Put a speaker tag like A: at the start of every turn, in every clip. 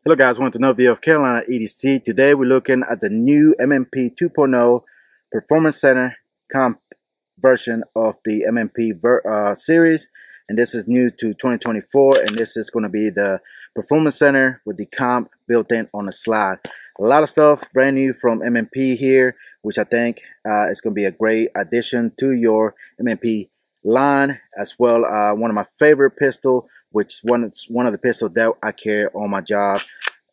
A: Hello guys, welcome to another video of Carolina EDC. Today we're looking at the new M&P 2.0 Performance Center comp version of the M&P series, and this is new to 2024, and this is going to be the Performance Center with the comp built in on the slide. A lot of stuff brand new from M&P here, which I think is going to be a great addition to your M&P line, as well. One of my favorite pistol, which one of the pistols that I carry on my job.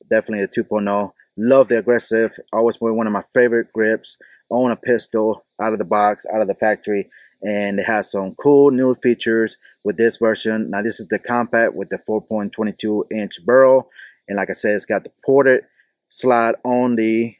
A: Definitely the 2.0. Love the aggressive. Always been one of my favorite grips on a pistol, out of the box, out of the factory. And it has some cool new features with this version. Now this is the compact with the 4.22 inch barrel, and like I said, it's got the ported slide on the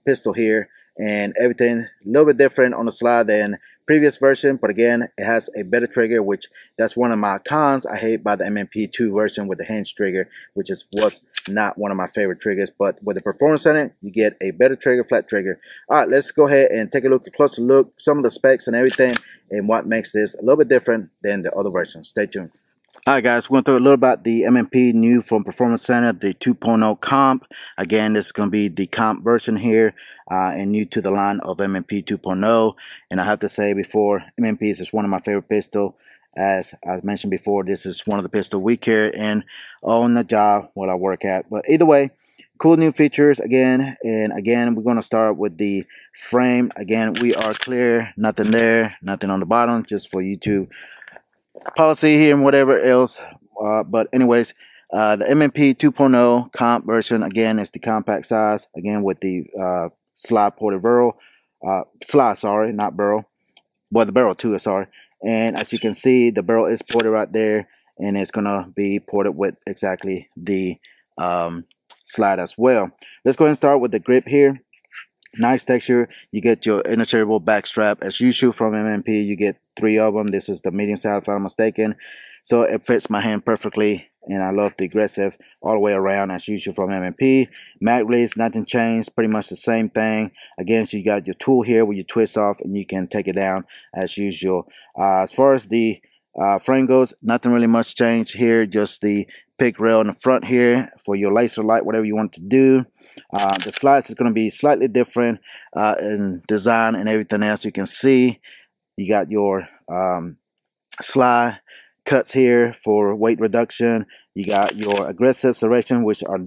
A: pistol here, and everything a little bit different on the slide than previous version, but again, it has a better trigger, which that's one of my cons I hate by the M&P 2 version with the hinge trigger, which was not one of my favorite triggers. But with the Performance Center, you get a better trigger, flat trigger. All right, let's go ahead and take a closer look, some of the specs and everything, and what makes this a little bit different than the other versions. Stay tuned. All right, guys, we're going to talk a little about the M&P new from Performance Center, the 2.0 comp. Again, this is going to be the comp version here, and new to the line of M&P 2.0. And I have to say before, M&P is just one of my favorite pistols. As I mentioned before, this is one of the pistols we carry in on the job where I work at. But either way, cool new features again. And again, we're going to start with the frame. Again, we are clear, nothing there, nothing on the bottom, just for YouTube policy here and whatever else. But anyways, the M&P 2.0 comp version, again, is the compact size, again with the slide ported barrel, slide, sorry, not barrel, but the barrel too, sorry. And as you can see, the barrel is ported right there, and it's gonna be ported with exactly the slide as well. Let's go ahead and start with the grip here. Nice texture. You get your interchangeable back strap as usual from M&P. You get 3 of them. This is the medium size, if I'm not mistaken. So it fits my hand perfectly, and I love the aggressive all the way around as usual from M&P. Mag release, nothing changed, pretty much the same thing. Again, so you got your tool here where you twist off and you can take it down as usual. As far as the frame goes, nothing really much changed here, just the pick rail in the front here for your laser light, whatever you want to do. The slides is going to be slightly different in design and everything else. You can see you got your slide cuts here for weight reduction. You got your aggressive serration, which are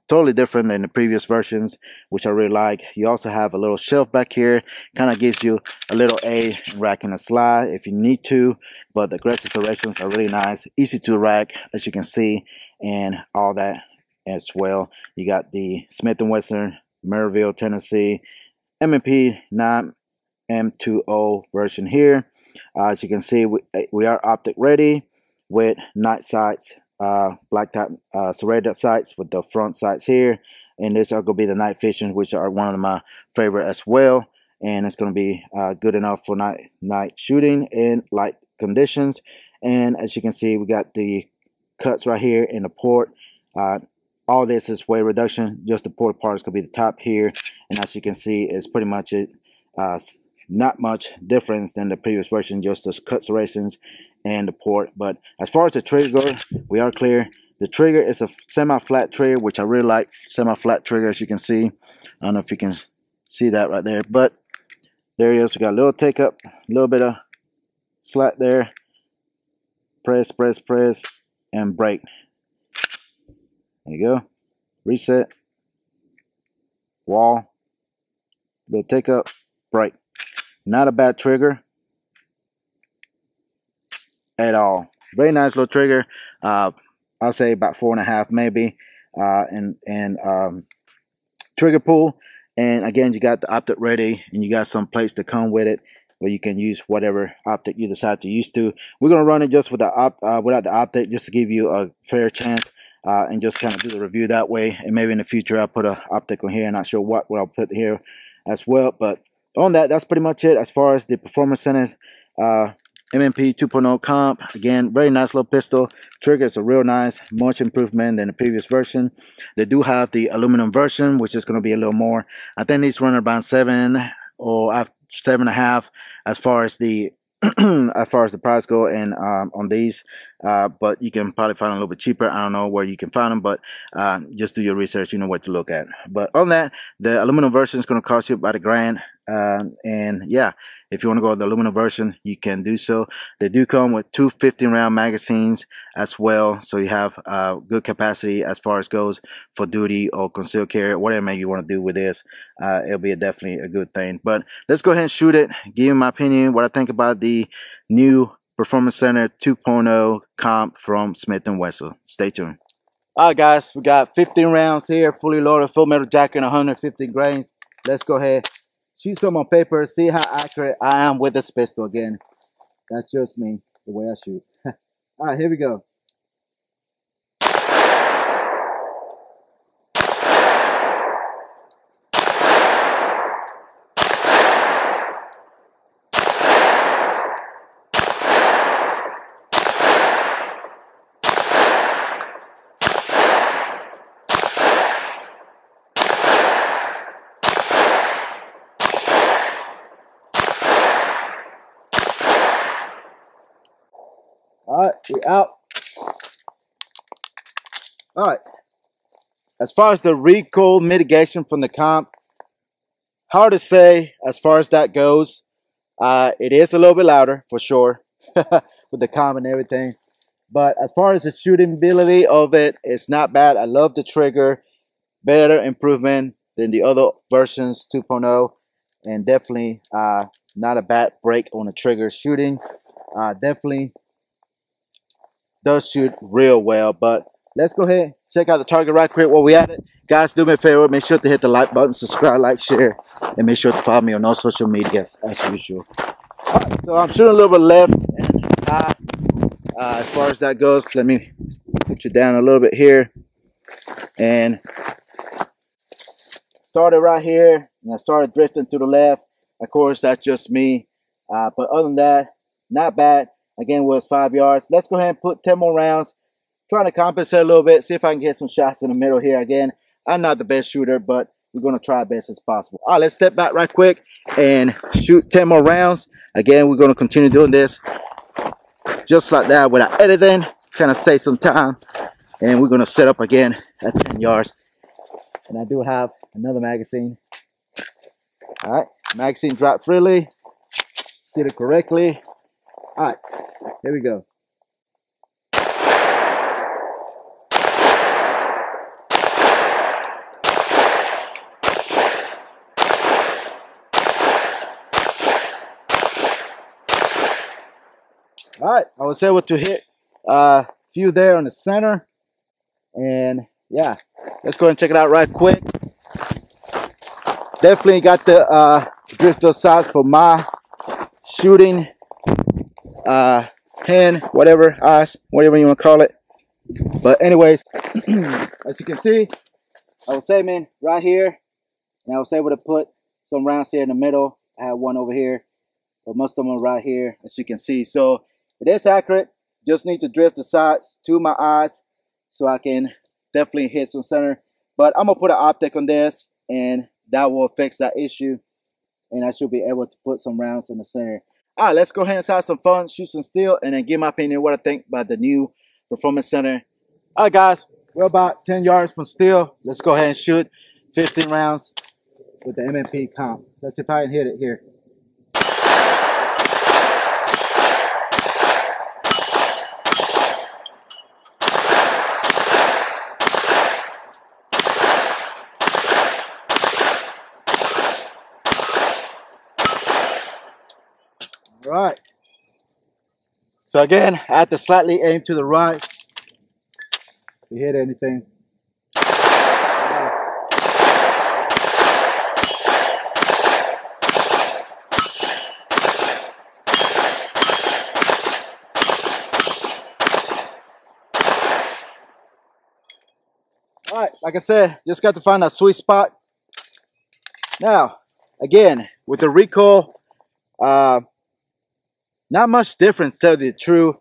A: totally different than the previous versions, which I really like. You also have a little shelf back here, kind of gives you a little aid in racking a slide if you need to. But the aggressive serrations are really nice, easy to rack, as you can see, and all that as well. You got the Smith & Wesson, Maryville, Tennessee, M&P9 M2.0 version here. As you can see, we are Optic ready with night sights, black top serrated sights with the front sights here, and these are going to be the night vision, which are one of my favorite as well. And it's going to be good enough for night shooting in light conditions. And as you can see, we got the cuts right here in the port. All this is weight reduction. Just the port part is going to be the top here, and as you can see, it's pretty much it. Not much difference than the previous version, just the cut serrations and the port. But as far as the trigger goes, we are clear. The trigger is a semi-flat trigger, which I really like. Semi-flat trigger, as you can see. I don't know if you can see that right there, but there it is. We got a little take up, a little bit of slack there. Press, press, press, and break. There you go. Reset. Wall. Little take up, break. Not a bad trigger at all. Very nice little trigger. I'll say about 4.5 maybe. And trigger pull. And again, you got the Optic ready, and you got some plates that come with it where you can use whatever optic you decide to use to. We're gonna run it just with the without the Optic, just to give you a fair chance. And just kind of do the review that way. And maybe in the future I'll put an Optic on here. Not sure what I'll put here as well, but on that, that's pretty much it as far as the Performance Center M&P 2.0 comp. Again, very nice little pistol. Triggers are real nice, much improvement than the previous version. They do have the aluminum version, which is going to be a little more. I think these run around 7 or 7.5 as far as the as far as the price go. And on these, but you can probably find them a little bit cheaper. I don't know where you can find them, but just do your research. You know what to look at. But on that, the aluminum version is going to cost you about $1,000. And yeah, if you want to go with the aluminum version, you can do so. They do come with two 15-round magazines as well, so you have good capacity as far as goes for duty or concealed carry, whatever you want to do with this. It'll be definitely a good thing. But let's go ahead and shoot it. Give you my opinion, what I think about the new Performance Center 2.0 comp from Smith & Wesson. Stay tuned. All right, guys, we got 15 rounds here, fully loaded, full metal jacket, 150 grains. Let's go ahead, shoot some on paper, see how accurate I am with this pistol. Again, that's just me, the way I shoot. All right, here we go. All right, we out. All right. As far as the recoil mitigation from the comp, hard to say as far as that goes. It is a little bit louder for sure with the comp and everything. But as far as the shooting ability of it, it's not bad. I love the trigger. Better improvement than the other versions 2.0. And definitely not a bad break on the trigger shooting. Definitely does shoot real well. But let's go ahead, check out the target right quick while we at it. Guys, do me a favor, make sure to hit the like button, subscribe, like, share, and make sure to follow me on all social medias as usual. Alright, so I'm shooting a little bit left and high. As far as that goes, let me put you down a little bit here. And started right here, and I started drifting to the left. Of course, that's just me. But other than that, not bad. Again, was 5 yards. Let's go ahead and put 10 more rounds. Trying to compensate a little bit, see if I can get some shots in the middle here. Again, I'm not the best shooter, but we're going to try best as possible. All right, let's step back right quick and shoot 10 more rounds. Again, we're going to continue doing this just like that without editing. Kind of save some time. And we're going to set up again at 10 yards. And I do have another magazine. All right, magazine dropped freely. See it correctly. All right, here we go. All right, I was able to hit a few there on the center. And yeah, let's go ahead and check it out right quick. Definitely got the drift size for my shooting hand, whatever, eyes, whatever you want to call it. But anyways, as you can see, I was aiming right here, and I was able to put some rounds here in the middle. I had one over here, but most of them are right here, as you can see. So it is accurate. Just need to drift the sides to my eyes so I can definitely hit some center. But I'm gonna put an optic on this, and that will fix that issue, and I should be able to put some rounds in the center. All right, let's go ahead and have some fun, shoot some steel, and then give my opinion what I think about the new Performance Center. All right, guys, we're about 10 yards from steel. Let's go ahead and shoot 15 rounds with the M&P comp. Let's see if I can hit it here. All right. So again, I have to slightly aim to the right to hit anything. All right, like I said, just got to find that sweet spot. Now, again, with the recoil, not much difference, to tell you the truth.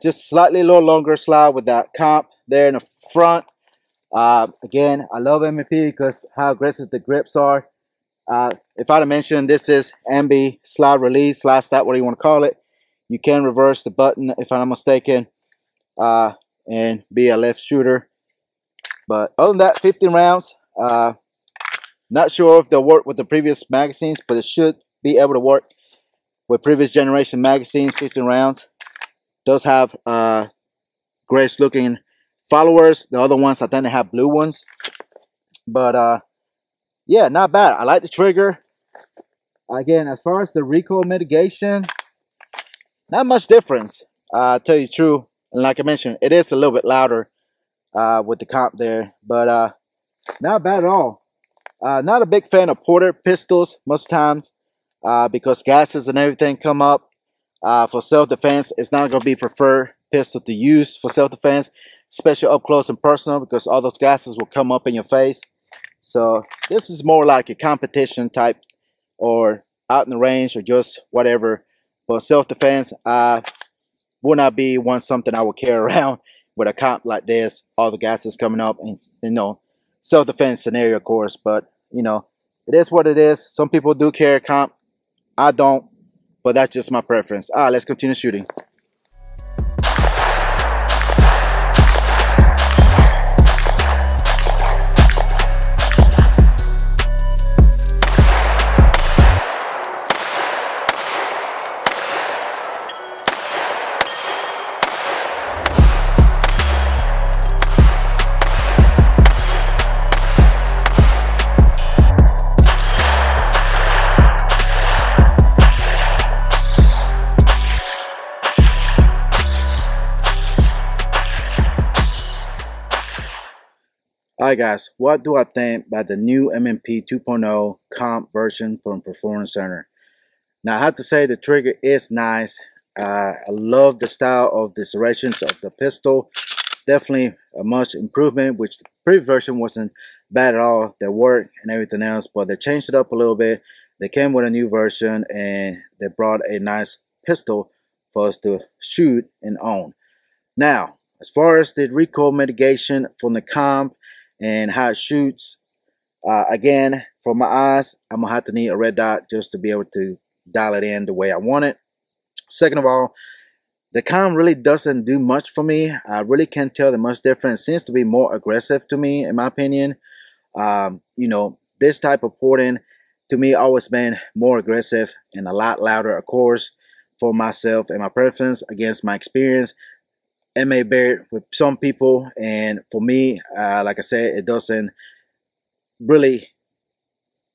A: Just slightly a little longer slide with that comp there in the front. Again, I love M&P because how aggressive the grips are. If I'd have mentioned this is ambi slide release, slide stop, whatever you want to call it, You can reverse the button if I'm not mistaken, and be a left shooter. But other than that, 15 rounds. Not sure if they'll work with the previous magazines, but it should be able to work with previous generation magazines. 15 rounds. Does have grayish looking followers. The other ones, I think they have blue ones. But yeah, not bad. I like the trigger. Again, as far as the recoil mitigation, not much difference. Tell you the truth. And like I mentioned, it is a little bit louder with the comp there, but not bad at all. Not a big fan of porter pistols most times because gases and everything come up. For self-defense, it's not going to be preferred pistol to use for self-defense, especially up close and personal, because all those gases will come up in your face. So this is more like a competition type, or out in the range, or just whatever. For self-defense, will not be something I would carry around with a comp like this. All the gases coming up, and self-defense scenario, of course. But it is what it is. Some people do carry a comp. I don't, but that's just my preference. All right, let's continue shooting. Alright guys, what do I think about the new M&P 2.0 comp version from Performance Center? Now I have to say the trigger is nice. I love the style of the serrations of the pistol. Definitely a much improvement, which the previous version wasn't bad at all. They work and everything else, but they changed it up a little bit. They came with a new version and they brought a nice pistol for us to shoot and own. Now, as far as the recoil mitigation from the comp and how it shoots, again, for my eyes, I'm gonna have to need a red dot just to be able to dial it in the way I want it. Second of all, the comp really doesn't do much for me. I really can't tell the much difference. It seems to be more aggressive to me, in my opinion. This type of porting to me always been more aggressive and a lot louder, of course, for myself and my preference against my experience. It may vary with some people, and for me, like I said, it doesn't really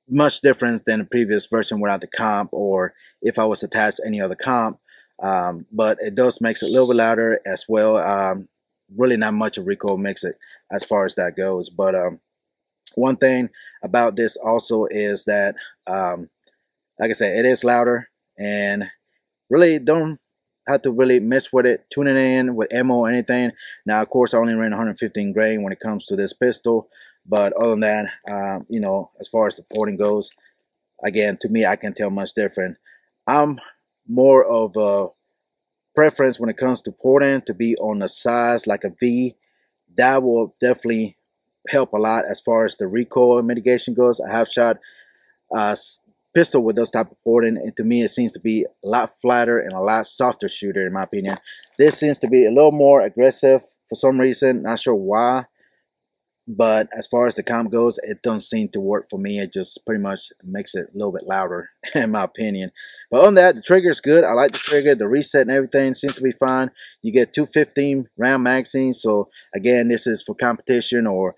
A: much difference than the previous version without the comp, or if I was attached to any other comp. But it does makes it a little bit louder as well. Really not much of recoil makes it as far as that goes. But one thing about this also is that, like I said, it is louder, and really don't have to really mess with it, tuning it in with ammo or anything. Now, of course, I only ran 115 grain when it comes to this pistol, but other than that, as far as the porting goes, again, to me, I can't tell much different. I'm more of a preference when it comes to porting to be on the size like a V. That will definitely help a lot as far as the recoil mitigation goes. I have shot pistol with those type of porting, and to me it seems to be a lot flatter and a lot softer shooter, in my opinion. This seems to be a little more aggressive for some reason, not sure why, but as far as the comp goes, it doesn't seem to work for me. It just pretty much makes it a little bit louder, in my opinion. But on that, the trigger is good. I like the trigger. The reset and everything seems to be fine. You get 2 15-round magazines, so again, this is for competition or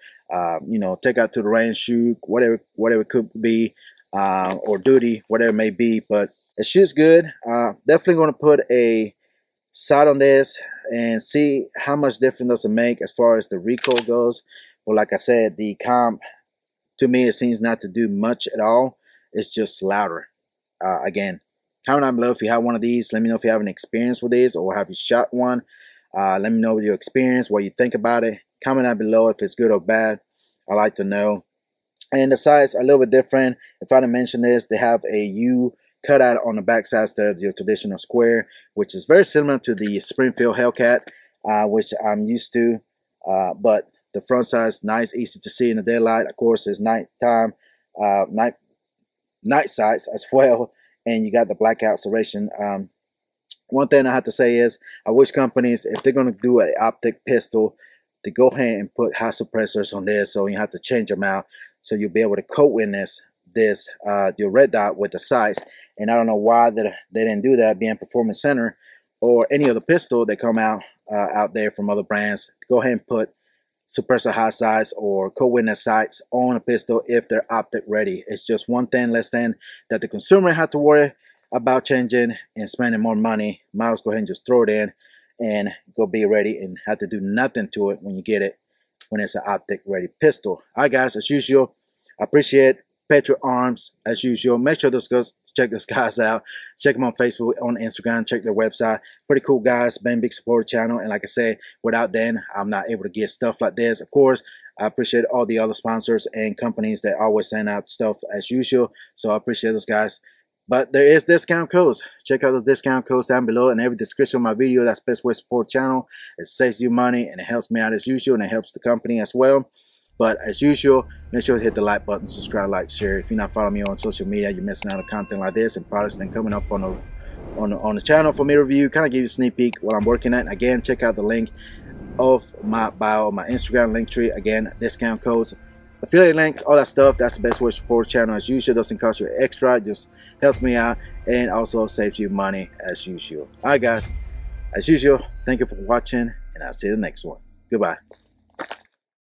A: take out to the range, shoot, whatever it could be. Or duty, whatever it may be, but it shoots good. Definitely going to put a sight on this and see how much difference does it make as far as the recoil goes. Well, like I said, the comp, to me, it seems not to do much at all. It's just louder. Again, comment down below if you have one of these. Let me know if you have an experience with these, or have you shot one. Let me know your experience, what you think about it. Comment down below if it's good or bad. I like to know. And the sides are a little bit different. If I didn't mention this, they have a U cutout on the back side instead of your traditional square, which is very similar to the Springfield Hellcat, which I'm used to. But the front side is nice, easy to see in the daylight. Of course, it's nighttime, night sights as well, and you got the blackout serration One thing I have to say is I wish companies, if they're going to do an optic pistol, to go ahead and put hot suppressors on this, so you have to change them out, so you'll be able to co-witness this your red dot with the sights. And I don't know why that they didn't do that, being Performance Center or any other pistol that come out there from other brands. Go ahead and put suppressor hot sights or co-witness sights on a pistol if they're optic ready. It's just one thing less than that the consumer have to worry about changing and spending more money. Might as well go ahead and just throw it in and go be ready and have to do nothing to it when you get it, when it's an optic ready pistol. All right, guys, as usual, I appreciate Petro Arms as usual. Make sure those guys, check those guys out. Check them on Facebook, on Instagram. Check their website. Pretty cool guys. Been big support channel. And like I said, without them, I'm not able to get stuff like this. Of course, I appreciate all the other sponsors and companies that always send out stuff as usual. So I appreciate those guys. But there is discount codes. Check out the discount codes down below in every description of my video. That's best way to support channel. It saves you money and it helps me out as usual, and it helps the company as well. But as usual, make sure to hit the like button, subscribe, like, share. If you're not following me on social media, you're missing out on content like this and products that are coming up on the channel for me to review. Kind of give you a sneak peek what I'm working at. And again, check out the link of my bio, my Instagram link tree. Again, discount codes, affiliate links, all that stuff. That's the best way to support the channel as usual. Doesn't cost you extra. It just helps me out and also saves you money as usual. All right, guys. As usual, thank you for watching, and I'll see you in the next one. Goodbye.